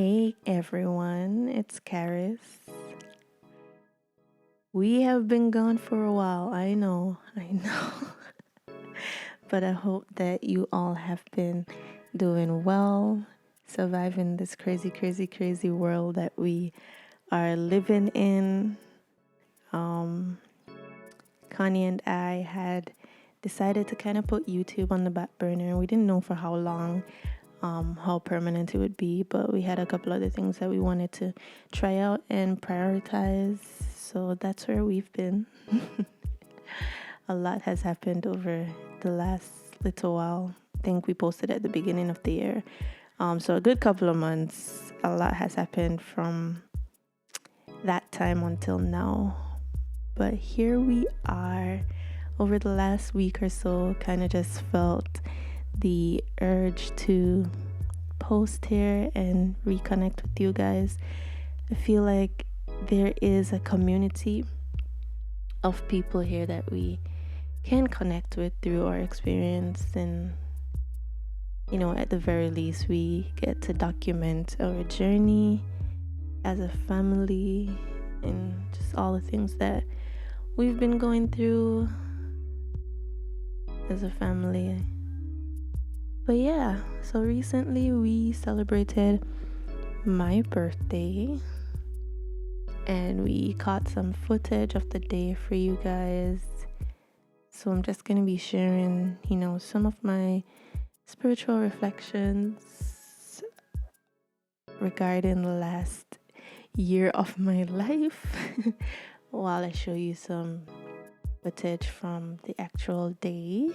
Hey everyone, it's Kahris. We have been gone for a while, I know. But I hope that you all have been doing well, surviving this crazy world that we are living in. Connie and I had decided to kind of put YouTube on the back burner. We didn't know for how long, how permanent it would be, but we had a couple other things that we wanted to try out and prioritize. So that's where we've been. A lot has happened over the last little while. I think we posted at the beginning of the year. So a good couple of months. A lot has happened from that time until now. But here we are. Over the last week or so, kind of just felt the urge to post here and reconnect with you guys. I feel like there is a community of people here that we can connect with through our experience, and at the very least we get to document our journey as a family and just all the things that we've been going through as a family. But yeah, so recently we celebrated my birthday and we caught some footage of the day for you guys. So I'm just going to be sharing, some of my spiritual reflections regarding the last year of my life while I show you some footage from the actual day.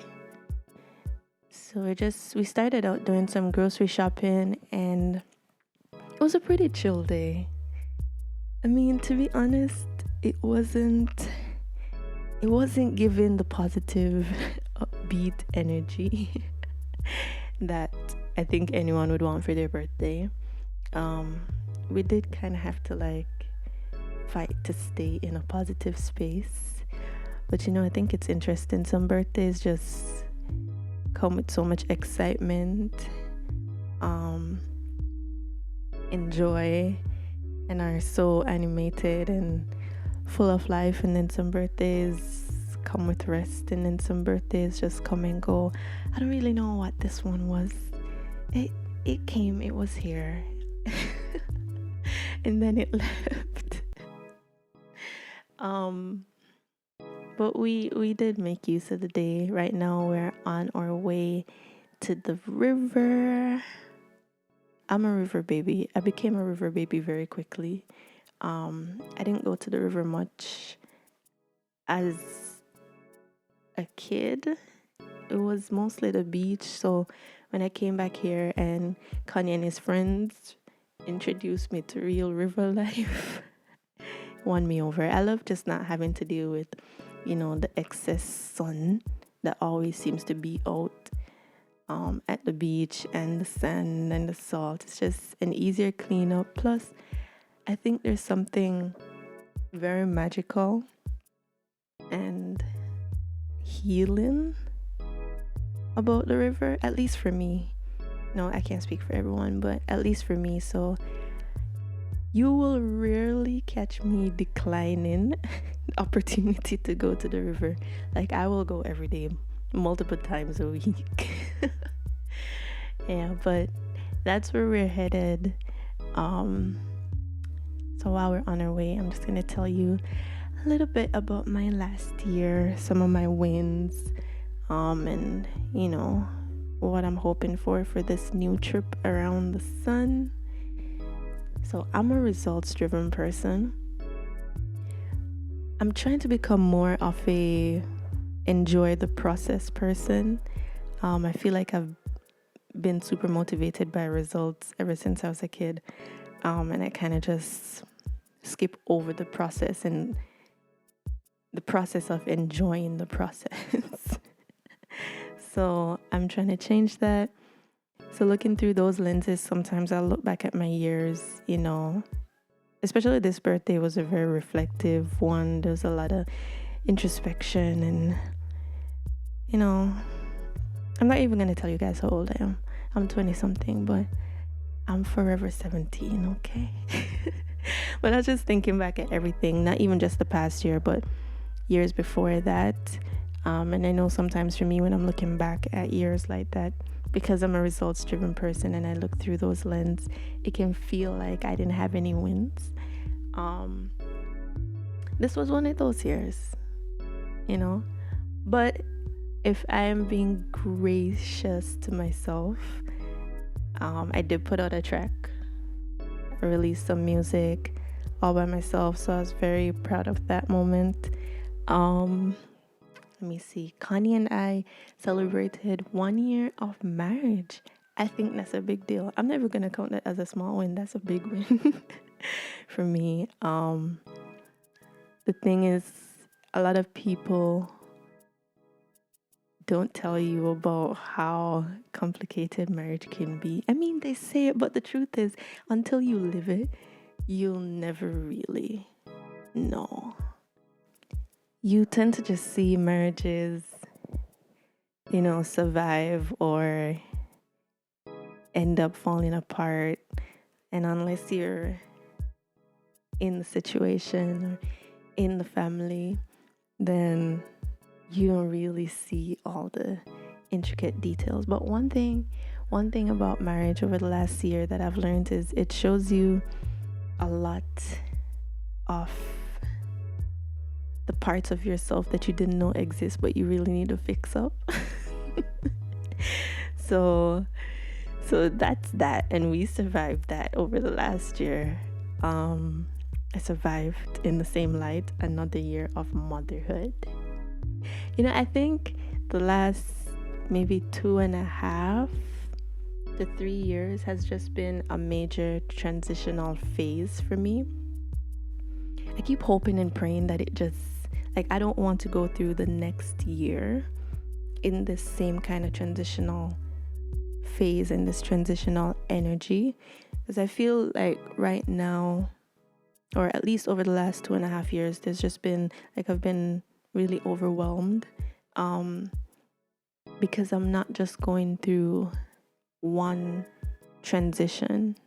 So we started out doing some grocery shopping and it was a pretty chill day. I mean, to be honest, it wasn't giving the positive, upbeat energy that I think anyone would want for their birthday. We did kind of have to fight to stay in a positive space. But I think it's interesting. Some birthdays just come with so much excitement, and joy, and are so animated and full of life. And then some birthdays come with rest, and then some birthdays just come and go. I don't really know what this one was. It came, it was here, and then it left. But we did make use of the day. Right now we're on our way to the river. I'm a river baby. I became a river baby very quickly. I didn't go to the river much as a kid. It was mostly the beach. So when I came back here and Kanye and his friends introduced me to real river life, won me over. I love just not having to deal with, the excess sun that always seems to be out at the beach, and the sand and the salt. It's just an easier cleanup. Plus, I think there's something very magical and healing about the river, at least for me. No, I can't speak for everyone, but at least for me. So you will rarely catch me declining the opportunity to go to the river. I will go every day, multiple times a week. Yeah, but that's where we're headed. So while we're on our way, I'm just gonna tell you a little bit about my last year, some of my wins, and what I'm hoping for this new trip around the sun. So I'm a results-driven person. I'm trying to become more of a enjoy the process person. I feel like I've been super motivated by results ever since I was a kid. And I kind of just skip over the process and the process of enjoying the process. So I'm trying to change that. So looking through those lenses, sometimes I'll look back at my years, especially this birthday was a very reflective one. There's a lot of introspection and, I'm not even going to tell you guys how old I am. I'm 20 something, but I'm forever 17, okay? But I was just thinking back at everything, not even just the past year, but years before that. And I know sometimes for me, when I'm looking back at years like that, because I'm a results driven person and I look through those lenses, it can feel like I didn't have any wins. This was one of those years, you know? But if I am being gracious to myself, I did put out a track, released some music all by myself, so I was very proud of that moment. Let me see. Connie and I celebrated 1 year of marriage. I think that's a big deal. I'm never gonna count that as a small win. That's a big win for me. The thing is, a lot of people don't tell you about how complicated marriage can be. I mean, they say it, but the truth is, until you live it, you'll never really know. You tend to just see marriages, survive or end up falling apart. And unless you're in the situation or in the family, then you don't really see all the intricate details. But one thing about marriage over the last year that I've learned is it shows you a lot of the parts of yourself that you didn't know exist, but you really need to fix up. So that's that, and we survived that over the last year. I survived in the same light another year of motherhood. I think the last maybe 2.5 to 3 years has just been a major transitional phase for me. I keep hoping and praying that it just, I don't want to go through the next year in this same kind of transitional phase and this transitional energy, because I feel like right now, or at least over the last 2.5 years, there's just been I've been really overwhelmed, because I'm not just going through one transition.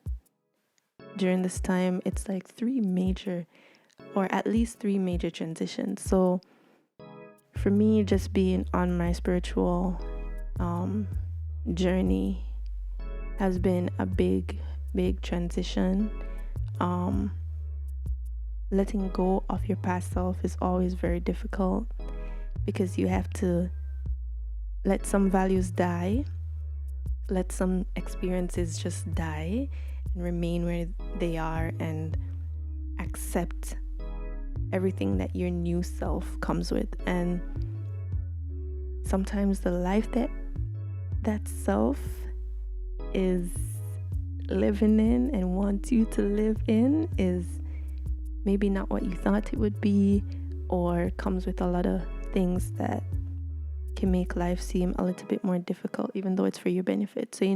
During this time, it's like at least three major transitions. So for me, just being on my spiritual journey has been a big transition. Letting go of your past self is always very difficult, because you have to let some values die, let some experiences just die and remain where they are, and accept everything that your new self comes with. And sometimes the life that self is living in and wants you to live in is maybe not what you thought it would be, or comes with a lot of things that can make life seem a little bit more difficult, even though it's for your benefit. So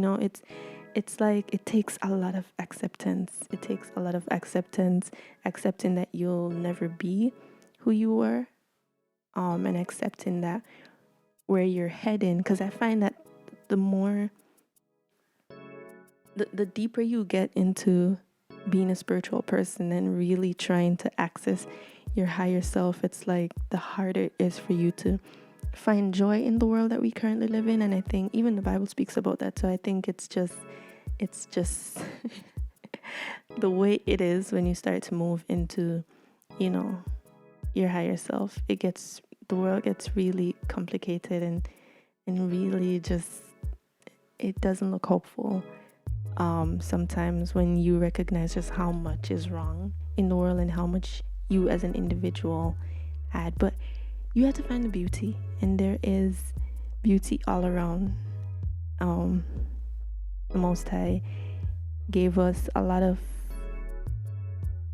it's like it takes a lot of acceptance. It takes a lot of accepting that you'll never be who you were, and accepting that where you're heading. Because I find that the deeper you get into being a spiritual person and really trying to access your higher self, it's like the harder it is for you to find joy in the world that we currently live in. And I think even the Bible speaks about that. So I think it's just the way it is when you start to move into, your higher self. The world gets really complicated and really just, it doesn't look hopeful. Sometimes when you recognize just how much is wrong in the world and how much you as an individual had, but you have to find the beauty, and there is beauty all around. The Most High gave us a lot of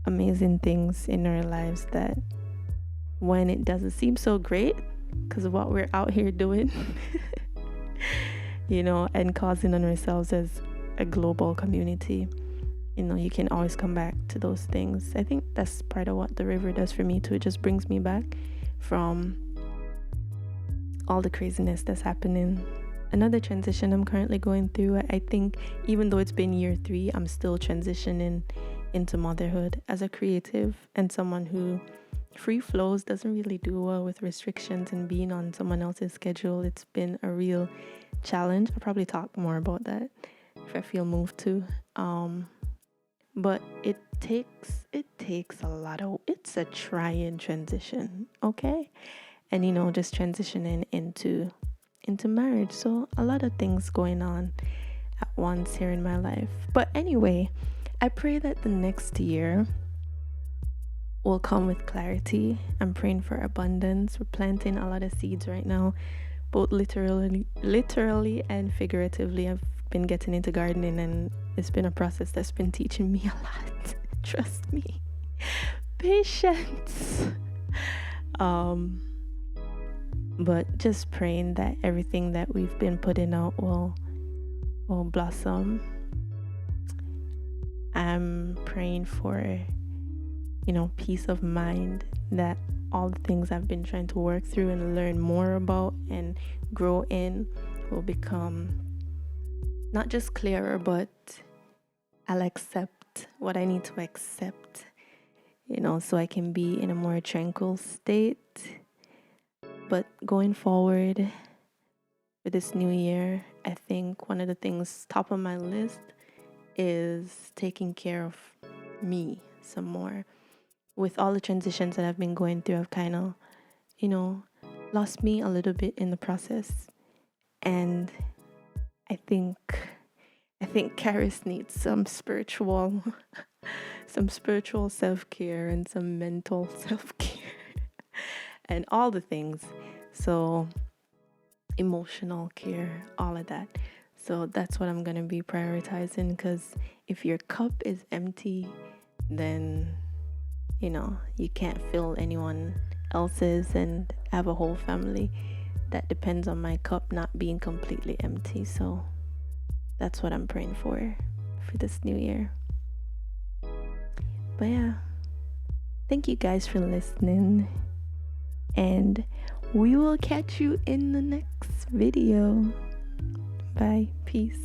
amazing things in our lives that when it doesn't seem so great because of what we're out here doing, and causing on ourselves as a global community, you can always come back to those things. I think that's part of what the river does for me too. It just brings me back from all the craziness that's happening another transition I'm currently going through. I think even though it's been year 3, I'm still transitioning into motherhood as a creative and someone who free flows, doesn't really do well with restrictions and being on someone else's schedule. It's been a real challenge. I'll probably talk more about that if I feel moved to. But it takes a lot of, it's a trying transition, okay? And just transitioning into marriage. So a lot of things going on at once here in my life. But anyway, I pray that the next year will come with clarity. I'm praying for abundance. We're planting a lot of seeds right now, both literally and figuratively. I've been getting into gardening, and it's been a process that's been teaching me a lot. Trust me. Patience. But just praying that everything that we've been putting out will blossom. I'm praying for peace of mind, that all the things I've been trying to work through and learn more about and grow in will become not just clearer, but I'll accept what I need to accept, so I can be in a more tranquil state. But going forward for this new year, I think one of the things top of my list is taking care of me some more. With all the transitions that I've been going through, I've kind of, lost me a little bit in the process. And I think Kahris needs some spiritual self-care and some mental self-care and all the things. So emotional care, all of that. So that's what I'm going to be prioritizing, because if your cup is empty, then you can't fill anyone else's, and have a whole family that depends on my cup not being completely empty. So that's what I'm praying for this new year. But yeah, thank you guys for listening, and we will catch you in the next video. Bye. Peace.